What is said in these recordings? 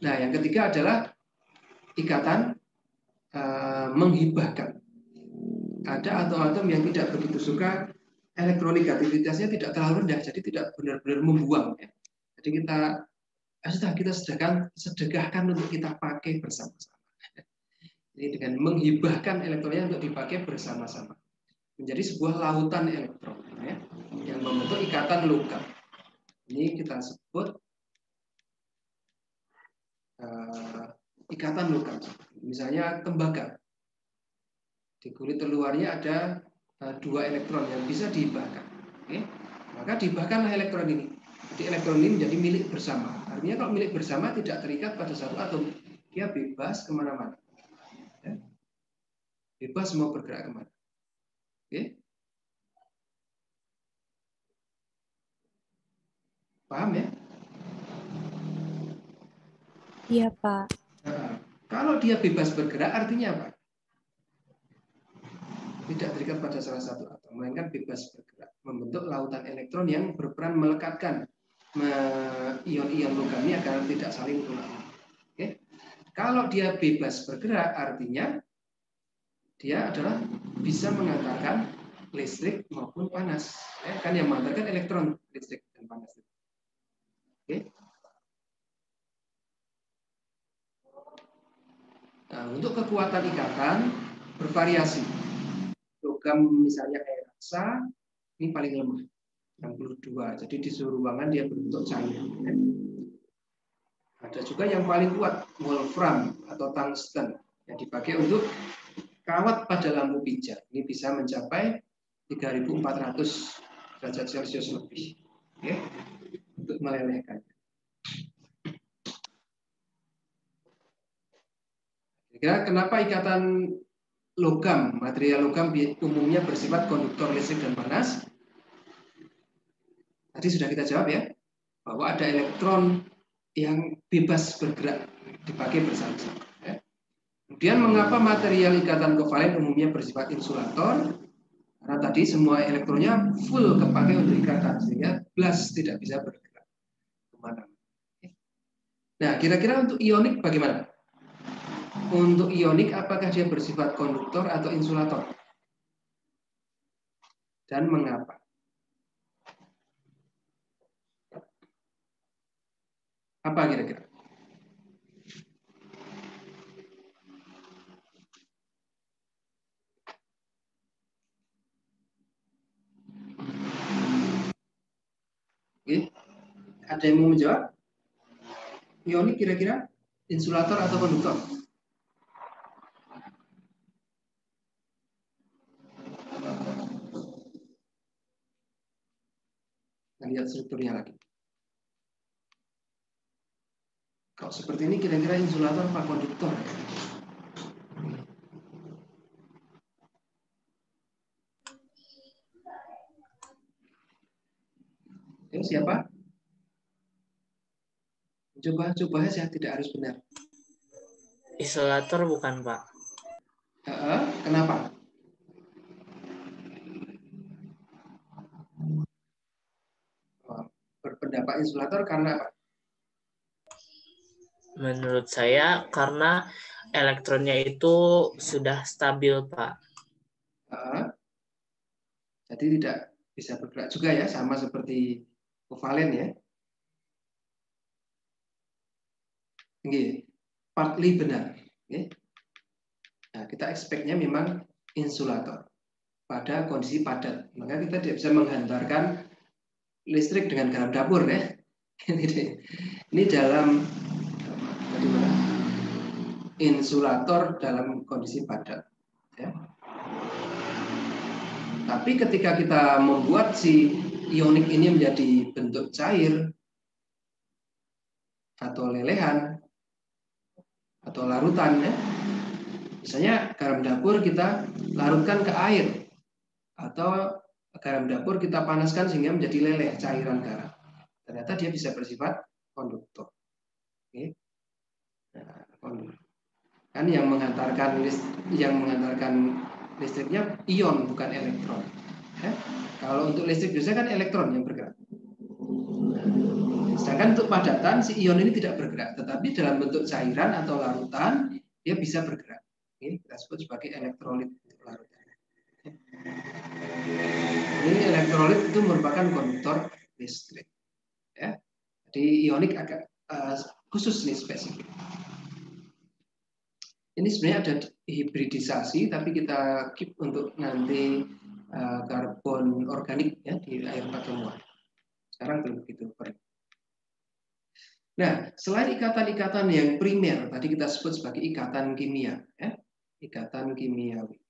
Nah, yang ketiga adalah ikatan menghibahkan. Ada atom-atom yang tidak begitu suka elektronegativitasnya tidak terlalu rendah, jadi tidak benar-benar membuang. Ya. Jadi kita sedekahkan untuk kita pakai bersama-sama. Ini dengan menghibahkan elektronnya untuk dipakai bersama-sama. Menjadi sebuah lautan elektron ya, yang membentuk ikatan logam. Ini kita sebut ikatan logam. Misalnya tembaga. Di kulit luarnya ada 2 elektron yang bisa dihibahkan. Oke? Maka dihibahkanlah elektron ini. Jadi elektron ini menjadi milik bersama. Artinya kalau milik bersama tidak terikat pada satu atom, dia bebas kemana-mana. Ya? Bebas mau bergerak kemana. Oke? Paham ya? Iya, Pak. Nah, kalau dia bebas bergerak artinya apa? Tidak terikat pada salah satu atom, melainkan bebas bergerak, membentuk lautan elektron yang berperan melekatkan ion-ion logam ini agar tidak saling tolak. Oke? Kalau dia bebas bergerak, artinya dia adalah bisa mengantarkan listrik maupun panas. Kan yang mengantarkan elektron, listrik dan panas. Oke? Nah, untuk kekuatan ikatan bervariasi. Logam misalnya kayak raksa, ini paling lemah, 62. Jadi di suhu ruangan dia berbentuk cair. Ada juga yang paling kuat, wolfram atau tungsten, yang dipakai untuk kawat pada lampu pijar. Ini bisa mencapai 3.400 derajat Celcius lebih, oke, untuk melelehkan. Kira kenapa ikatan logam, material logam umumnya bersifat konduktor listrik dan panas? Tadi sudah kita jawab ya, bahwa ada elektron yang bebas bergerak dipakai bersama-sama. Ya. Kemudian mengapa material ikatan kovalen umumnya bersifat insulator? Karena tadi semua elektronnya full kepakai untuk ikatan, sehingga blast tidak bisa bergerak kemana. Nah, kira-kira untuk ionik bagaimana? Untuk ionik, apakah dia bersifat konduktor atau insulator? Dan mengapa? Apa kira-kira? Oke. Ada yang mau menjawab? Ionik kira-kira insulator atau konduktor? Kita lihat strukturnya lagi. Kalau seperti ini kira-kira insulator apa konduktor? Oke, siapa? Coba saja, tidak harus benar. Isolator bukan, Pak? Kenapa? Berpendapat insulator karena apa? Menurut saya karena elektronnya itu sudah stabil, Pak. Jadi tidak bisa bergerak juga ya, sama seperti kovalen ya. Ini partly benar. Okay. Nah, kita expect-nya memang insulator pada kondisi padat. Maka kita tidak bisa menghantarkan listrik dengan garam dapur ya. Ini dalam insulator dalam kondisi padat. Ya. Tapi ketika kita membuat si ionik ini menjadi bentuk cair atau lelehan atau larutan ya, misalnya garam dapur kita larutkan ke air atau garam dapur kita panaskan sehingga menjadi leleh cairan garam. Ternyata dia bisa bersifat konduktor. Oke. Nah, kan yang mengantarkan listriknya ion bukan elektron. Ya. Kalau untuk listrik biasanya kan elektron yang bergerak. Sedangkan untuk padatan, si ion ini tidak bergerak, tetapi dalam bentuk cairan atau larutan dia bisa bergerak. Ini kita sebut sebagai elektrolit larutan. Ini elektrolit itu merupakan konduktor listrik. Ya. Jadi ionik agak khusus nih spesifik. Ini sebenarnya ada hibridisasi, tapi kita keep untuk nanti karbon organik ya di air pertemuan. Sekarang belum begitu. Nah, selain ikatan-ikatan yang primer, tadi kita sebut sebagai ikatan kimia, ya. Ikatan kimiawi.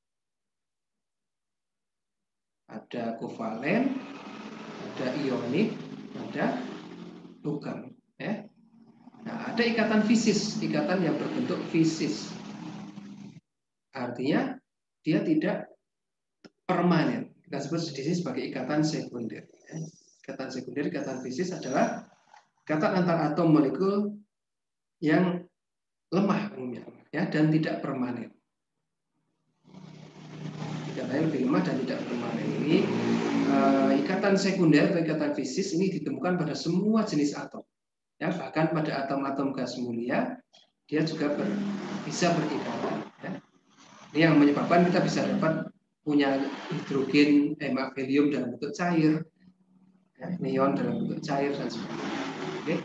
Ada kovalen, ada ionik, ada logam. Ya. Nah, ada ikatan fisis, ikatan yang berbentuk fisis. Artinya dia tidak permanen. Kita sebut di sini sebagai ikatan sekunder. Ya. Ikatan sekunder, ikatan fisis adalah ikatan antar atom molekul yang lemah umumnya, ya, dan tidak permanen. Ikatan lebih lemah dan tidak permanen ini ikatan sekunder atau ikatan fisis ini ditemukan pada semua jenis atom, ya, bahkan pada atom-atom gas mulia dia juga bisa berikatan. Ya. Ini yang menyebabkan kita bisa dapat punya hidrogen, helium dalam bentuk cair, ya, neon dalam bentuk cair dan sebagainya. Oke.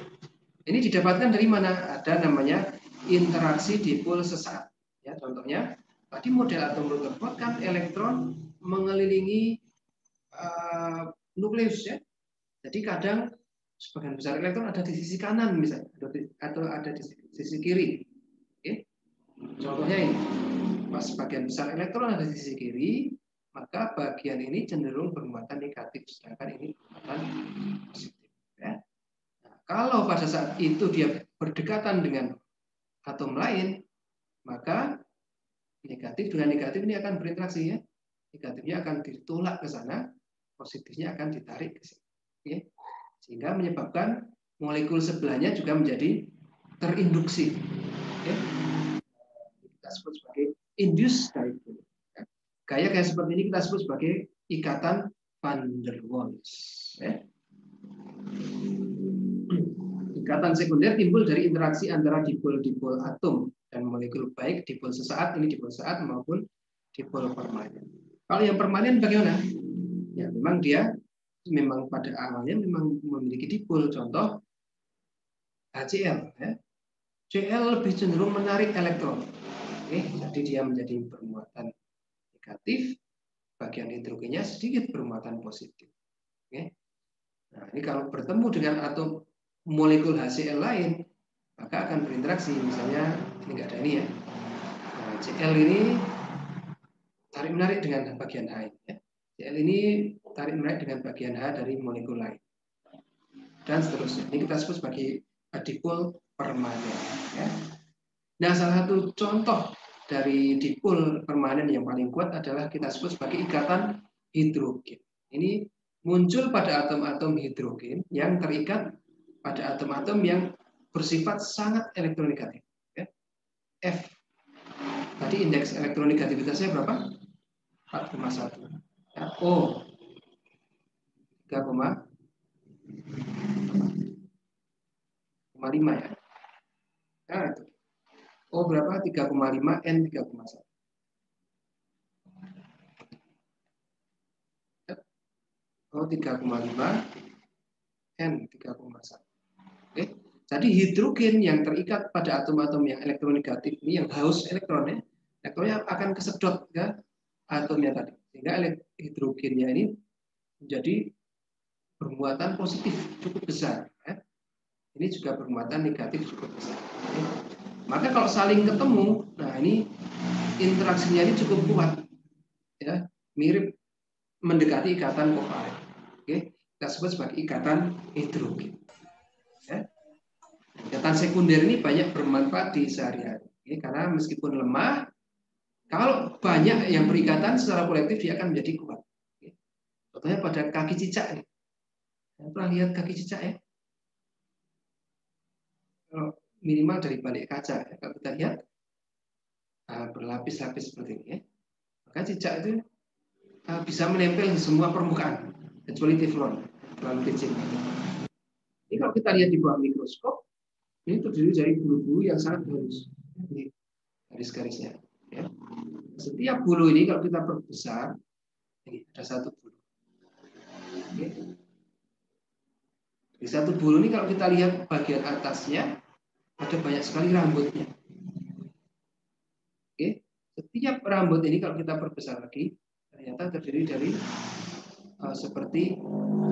Ini didapatkan dari mana? Ada namanya interaksi dipol sesaat. Ya, contohnya tadi model atom tersebut kan elektron mengelilingi nukleus ya. Jadi kadang sebagian besar elektron ada di sisi kanan misalnya atau ada di sisi kiri. Oke. Contohnya ini, pas sebagian besar elektron ada di sisi kiri, maka bagian ini cenderung bermuatan negatif, sedangkan ini bermuatan positif. Ya. Kalau pada saat itu dia berdekatan dengan atom lain, maka negatif dengan negatif ini akan berinteraksi ya. Negatifnya akan ditolak ke sana, positifnya akan ditarik ke sini. Oke. Sehingga menyebabkan molekul sebelahnya juga menjadi terinduksi. Oke. Kita sebut sebagai induced dipole. Gaya seperti ini kita sebut sebagai ikatan van der Waals. Ya. Ikatan sekunder timbul dari interaksi antara dipol-dipol atom dan molekul, baik dipol sesaat, ini dipol sesaat maupun dipol permanen. Kalau yang permanen bagaimana? Ya memang dia pada awalnya memang memiliki dipol. Contoh HCl. Ya. Cl lebih cenderung menarik elektron. Oke, jadi dia menjadi bermuatan negatif. Bagian hidrogennya sedikit bermuatan positif. Oke. Nah ini kalau bertemu dengan atom molekul HCl lain, maka akan berinteraksi. Misalnya ini nggak ada ini ya. Nah, Cl ini tarik menarik dengan bagian H. Ya. Cl ini tarik menarik dengan bagian H dari molekul lain, dan seterusnya. Ini kita sebut sebagai dipol permanen. Ya. Nah, salah satu contoh dari dipol permanen yang paling kuat adalah kita sebut sebagai ikatan hidrogen. Ini muncul pada atom-atom hidrogen yang terikat pada atom-atom yang bersifat sangat elektronegatif. Ya. F. Tadi indeks elektronegativitasnya berapa? 4,1. Ya. O. 3,5 ya. Nah, itu. O berapa? 3,5, N 3,1. O 3,5, N 3,1. Oke. Jadi hidrogen yang terikat pada atom-atom yang elektronegatif ini, yang haus elektronnya akan kesedot ke atomnya tadi. Sehingga hidrogennya ini menjadi bermuatan positif cukup besar. Ya. Ini juga bermuatan negatif cukup besar. Ya. Maka kalau saling ketemu, nah ini interaksinya ini cukup kuat. Ya, mirip mendekati ikatan kovalen. Oke, kita sebut sebagai ikatan hidrogen. Ya. Ikatan sekunder ini banyak bermanfaat di sehari-hari, ya, karena meskipun lemah, kalau banyak yang berikatan secara kolektif dia akan menjadi kuat. Ya. Contohnya pada kaki cicak ini. Pernah lihat kaki cicak ya? Kalau minimal dari balik kaca, ya. Kalau kita lihat berlapis-lapis seperti ini, ya. Maka cicak itu bisa menempel di semua permukaan kecuali teflon, terlalu kecil. Ini kalau kita lihat di bawah mikroskop, ini terdiri dari bulu-bulu yang sangat halus. Ini garis-garisnya. Ya. Setiap bulu ini kalau kita perbesar, ini ada satu bulu. Oke. Di satu bulu ini kalau kita lihat bagian atasnya, ada banyak sekali rambutnya. Oke. Setiap rambut ini kalau kita perbesar lagi, ternyata terdiri dari seperti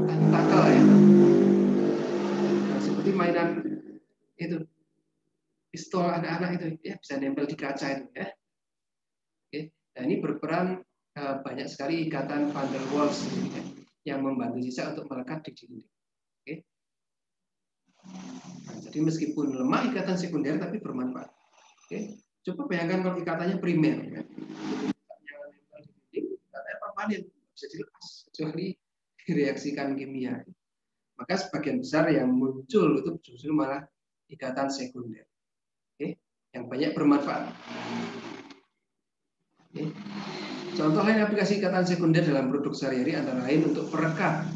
tentakel ya. Seperti mainan itu pistol anak-anak itu ya, bisa nempel di kaca itu ya. Oke. Nah, ini berperan banyak sekali ikatan van der Waals ya, yang membantu sisa untuk melekat di dinding. Oke. Nah, jadi meskipun lemah ikatan sekunder tapi bermanfaat. Oke. Coba bayangkan kalau ikatannya primer ya. Ikatanya permanen, bisa dilepas kecuali direaksikan kimia. Maka sebagian besar yang muncul itu justru malah ikatan sekunder. Oke. Yang banyak bermanfaat. Oke. Contoh lain aplikasi ikatan sekunder dalam produk sehari-hari antara lain untuk perekat.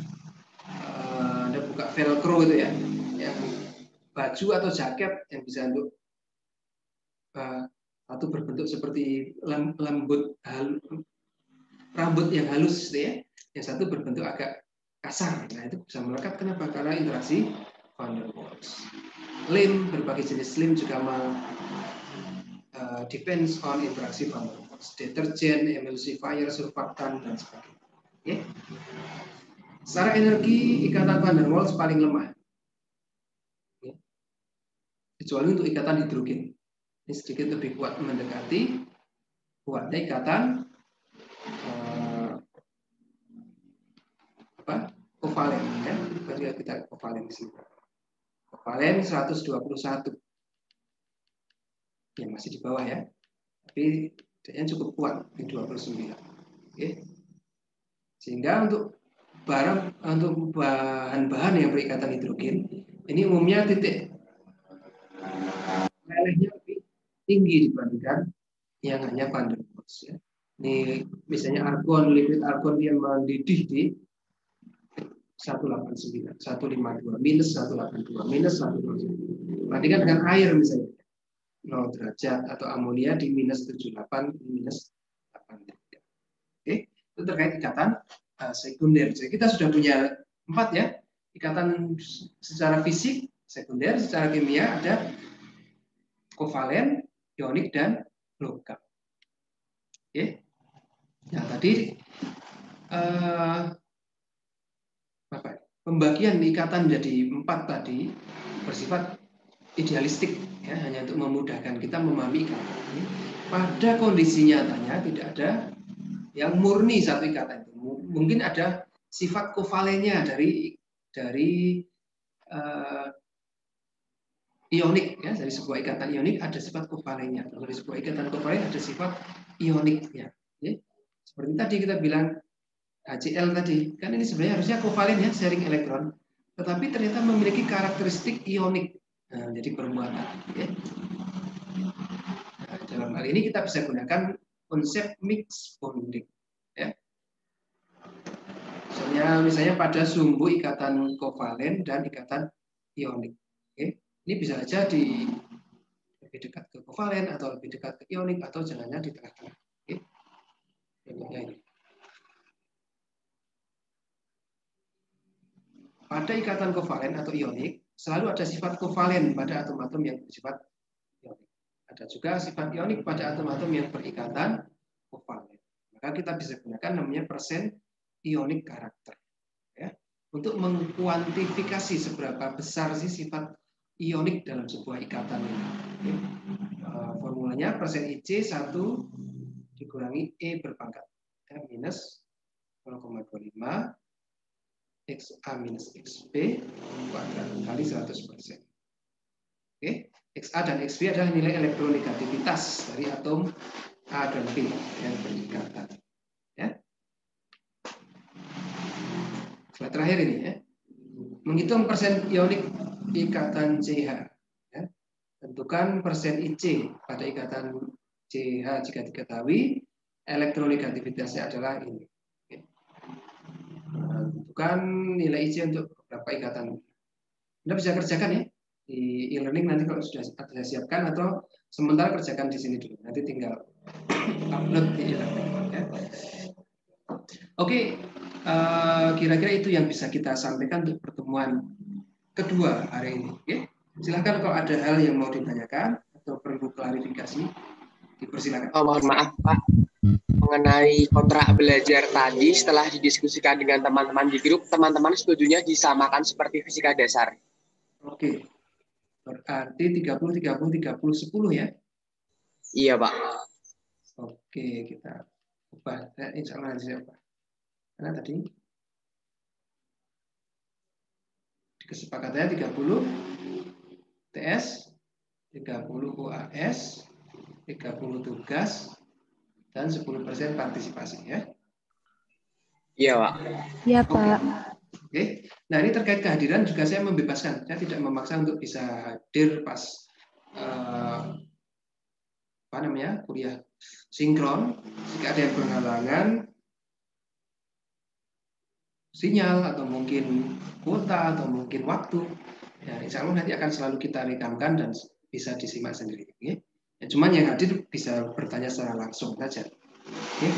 Anda buka velcro itu ya, yang baju atau jaket yang bisa untuk satu berbentuk seperti rambut yang halus ya, yang satu berbentuk agak kasar. Nah itu bisa melekat. Kenapa? Karena interaksi van der Waals. Lem, berbagai jenis lem juga depends on interaksi van der Waals. Deterjen, emulsifier, surfaktan dan sebagainya. Okay. Secara energi ikatan van der Waals paling lemah. Okay. Kecuali untuk ikatan hidrogen. Ini sedikit lebih kuat mendekati kuatnya ikatan kovalen ya. Kita kovalen di sini. Kovalen 121. Ya masih di bawah ya. Tapi dia cukup kuat di 29. Oke. Sehingga untuk bahan-bahan yang berikatan hidrogen ini umumnya titik melelehnya lebih tinggi dibandingkan yang hanya van der Waals ya. Ini misalnya argon, liquid argon dia mendidih di 189, 152, minus 182, minus 129. Bandingkan dengan air misalnya 0 derajat atau amonia di minus 78, minus 83. Oke, itu terkait ikatan sekunder. Jadi kita sudah punya 4 ya, ikatan secara fisik sekunder, secara kimia ada kovalen, ionik dan logam. Oke, nah tadi pembagian ikatan menjadi 4 tadi bersifat idealistik ya, hanya untuk memudahkan kita memahami ikatan ini. Pada kondisi nyatanya tidak ada yang murni satu ikatan itu. Mungkin ada sifat kovalennya dari ionik ya, dari sebuah ikatan ionik ada sifat kovalennya. Dari sebuah ikatan kovalen ada sifat ioniknya. Ya. Seperti tadi kita bilang HCl tadi, kan ini sebenarnya harusnya kovalen ya, sharing elektron, tetapi ternyata memiliki karakteristik ionik. Nah, jadi bermuatan. Ya. Nah, dalam hal ini kita bisa gunakan konsep mix bonding. Ya. Misalnya pada sumbu ikatan kovalen dan ikatan ionik. Oke. Ini bisa saja lebih dekat ke kovalen atau lebih dekat ke ionik atau jangannya di tengah-tengah. Oke. Contohnya ini. Pada ikatan kovalen atau ionik, selalu ada sifat kovalen pada atom-atom yang bersifat ionik. Ada juga sifat ionik pada atom-atom yang berikatan kovalen. Maka kita bisa gunakan namanya persen ionik karakter. Ya, untuk mengkuantifikasi seberapa besar sih sifat ionik dalam sebuah ikatan ini. Ya, formulanya persen IC 1 dikurangi E berpangkat. Ya, minus 0,25 XA minus XB kuadrat kali 100%. Oke, XA dan XB adalah nilai elektronegativitas dari atom A dan B yang berikatan. Ya. Slide terakhir ini ya. Menghitung persen ionik ikatan CH. Ya. Tentukan persen IC pada ikatan CH jika diketahui elektronegativitasnya adalah ini. Tentukan nilai IC untuk beberapa ikatan. Anda bisa kerjakan ya di e-learning nanti kalau sudah saya siapkan, atau sementara kerjakan di sini dulu. Nanti tinggal upload di e-learning. Ya. Oke, kira-kira itu yang bisa kita sampaikan untuk pertemuan kedua hari ini. Oke. Silahkan kalau ada hal yang mau ditanyakan atau perlu klarifikasi, dipersilakan. Mohon maaf Pak, mengenai kontrak belajar tadi setelah didiskusikan dengan teman-teman di grup, teman-teman setujunya disamakan seperti fisika dasar. Oke, berarti 30, 30, 30, 10 ya? Iya Pak. Oke, kita ubah. Insya Allah nanti saya ubah. Karena tadi kesepakatannya 30 TS, 30 UAS, 30 tugas, dan 10% partisipasi ya. Iya Pak. Iya, Pak. Oke. Nah, ini terkait kehadiran juga saya membebaskan. Saya tidak memaksa untuk bisa hadir pas kuliah sinkron. Jika ada yang berhalangan sinyal atau mungkin kuota atau mungkin waktu, ya insya Allah nanti akan selalu kita rekamkan dan bisa disimak sendiri. Ya. Ya, cuman yang hadir bisa bertanya secara langsung saja. Oke.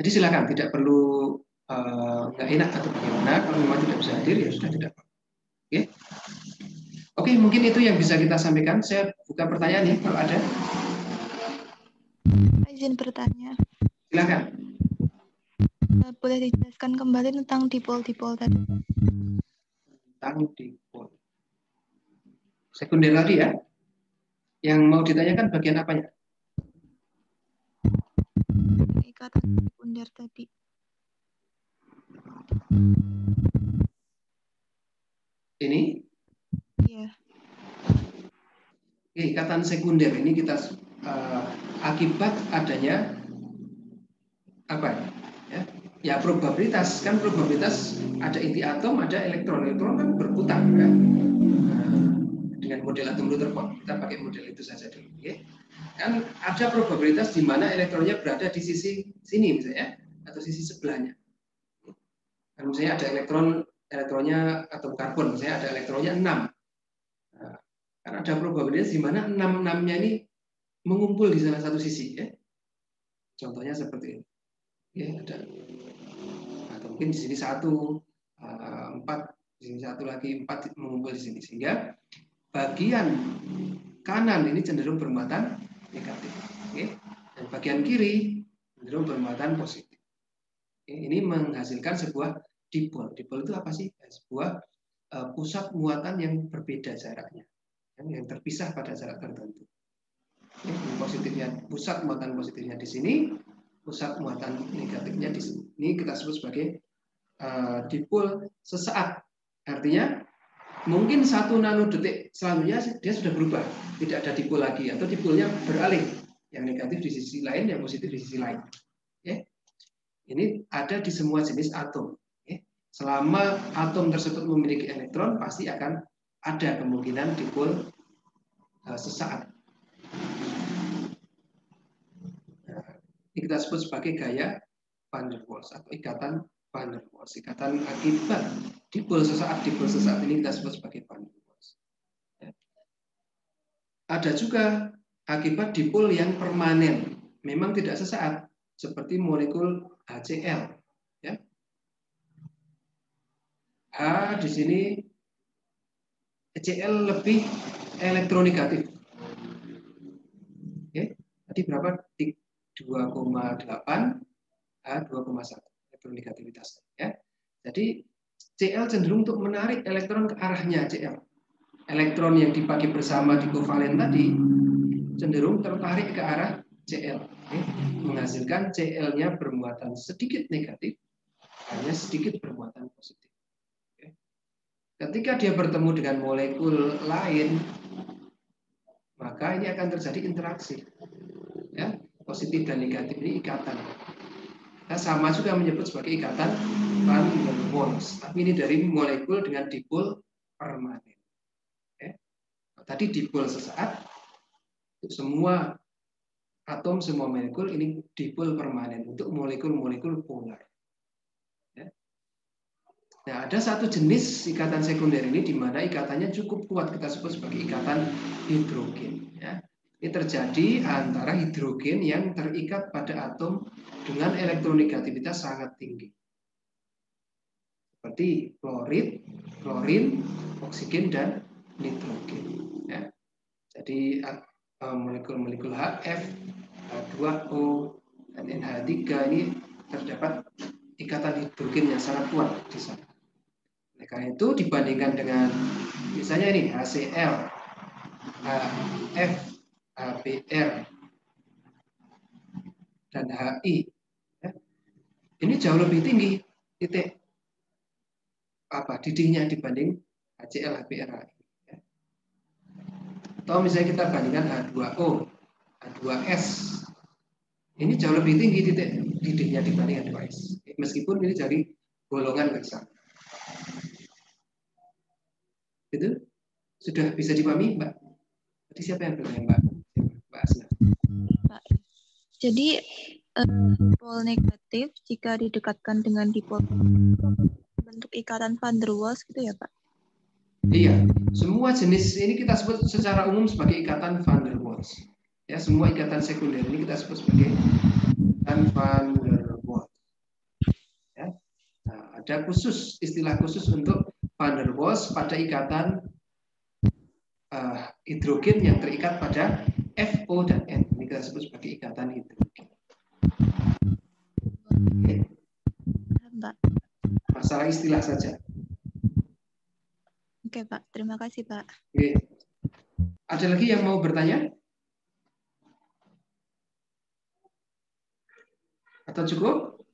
Jadi silakan, tidak perlu nggak enak atau bagaimana. Kalau memang tidak bisa hadir ya sudah, tidak apa-apa. Oke. Oke, mungkin itu yang bisa kita sampaikan. Saya buka pertanyaan ya kalau ada. Izin bertanya. Silakan. Boleh dijelaskan kembali tentang dipol-dipol tadi? Tentang dipol. Sekunder tadi ya. Yang mau ditanyakan bagian apanya? Ikatan sekunder tadi. Ini? Iya. Ikatan sekunder ini kita akibat adanya apa ya? Ya probabilitas, kan probabilitas ada inti atom, ada elektron. Elektron kan berputar kan. Dengan model atom Rutherford, kita pakai model itu saja dulu. Ya. Kan ada probabilitas di mana elektronnya berada di sisi sini misalnya, atau sisi sebelahnya. Kan misalnya ada elektronnya atom karbon, misalnya ada elektronnya 6. Nah, kan ada probabilitas di mana 6-6-nya ini mengumpul di salah satu sisi. Ya. Contohnya seperti ini. Ya, ada. Atau mungkin di sini 1, 4, di sini 1 lagi 4 mengumpul di sini. Sehingga bagian kanan ini cenderung bermuatan negatif. Okay. Dan bagian kiri cenderung bermuatan positif. Okay. Ini menghasilkan sebuah dipol. Dipol itu apa sih? Sebuah pusat muatan yang berbeda jaraknya. Yang terpisah pada jarak tertentu. Okay. Positifnya, pusat muatan positifnya di sini, pusat muatan negatifnya di sini. Ini kita sebut sebagai dipol sesaat. Artinya mungkin 1 nanodetik selanjutnya dia sudah berubah, tidak ada dipol lagi, atau dipolnya beralih, yang negatif di sisi lain, yang positif di sisi lain. Ya. Ini ada di semua jenis atom. Ya. Selama atom tersebut memiliki elektron, pasti akan ada kemungkinan dipol sesaat. Nah, ini kita sebut sebagai gaya Van der Waals atau ikatan Van der Waals. Ikatan akibat dipol sesaat ini kita sebut sebagai Van der Waals. Ya. Ada juga akibat dipol yang permanen, memang tidak sesaat, seperti molekul HCl. Ya. H di sini HCl lebih elektronegatif. Oke, tadi berapa? 2,8 H 2,1 elektronegativitas. Ya. Jadi Cl cenderung untuk menarik elektron ke arahnya Cl. Elektron yang dibagi bersama di kovalen tadi cenderung tertarik ke arah Cl, menghasilkan Cl-nya bermuatan sedikit negatif, hanya sedikit bermuatan positif. Ketika dia bertemu dengan molekul lain, maka ini akan terjadi interaksi. Ya, positif dan negatif ini ikatan. Kita sama juga menyebut sebagai ikatan Van der Waals, tapi ini dari molekul dengan dipol permanen. Tadi dipol sesaat, untuk semua atom, semua molekul, ini dipol permanen untuk molekul-molekul polar. Ya. Nah, ada satu jenis ikatan sekunder ini di mana ikatannya cukup kuat, kita sebut sebagai ikatan hidrogen. Ya. Ini terjadi antara hidrogen yang terikat pada atom dengan elektronegativitas sangat tinggi. Seperti klorid, klorin, oksigen, dan nitrogen. Ya. Jadi molekul-molekul HF, H2O, dan NH3 ini terdapat ikatan hidrogen yang sangat kuat di sana. Oleh karena itu dibandingkan dengan misalnya ini HCl, HF, HBr, dan HI, ya, ini jauh lebih tinggi titik didihnya dibanding HCl, HBr, HI. Ya. Atau misalnya kita bandingkan H2O, H2S, ini jauh lebih tinggi titik didihnya dibanding H2S. Meskipun ini dari golongan yang sama. Itu sudah bisa dipahami, Mbak? Tadi siapa yang bertanya, Mbak? Mbak Asna. Pak. Jadi dipol negatif jika didekatkan dengan dipol bentuk ikatan van der Waals gitu ya, Pak? Iya, semua jenis ini kita sebut secara umum sebagai ikatan van der Waals. Ya, semua ikatan sekunder ini kita sebut sebagai ikatan van der Waals. Ya. Nah, ada istilah khusus untuk van der Waals pada ikatan hidrogen yang terikat pada FO dan N. Ini kita sebut sebagai ikatan hidrogen. Oke. Mbak. Masalah istilah saja. Oke, Pak. Terima kasih, Pak. Oke. Ada lagi yang mau bertanya? Atau cukup?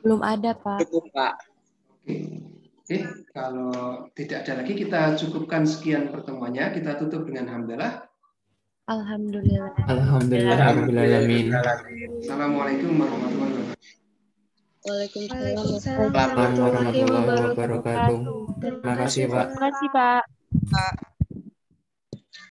Belum ada, Pak. Cukup, Pak. Oke. Oke, kalau tidak ada lagi kita cukupkan sekian pertemuannya. Kita tutup dengan hamdalah. Alhamdulillah. Alhamdulillahirrahmanirrahim. Assalamualaikum warahmatullahi wabarakatuh. Waalaikumsalam Warahmatullahi wabarakatuh. Terima kasih, Pak. Terima kasih, Pak.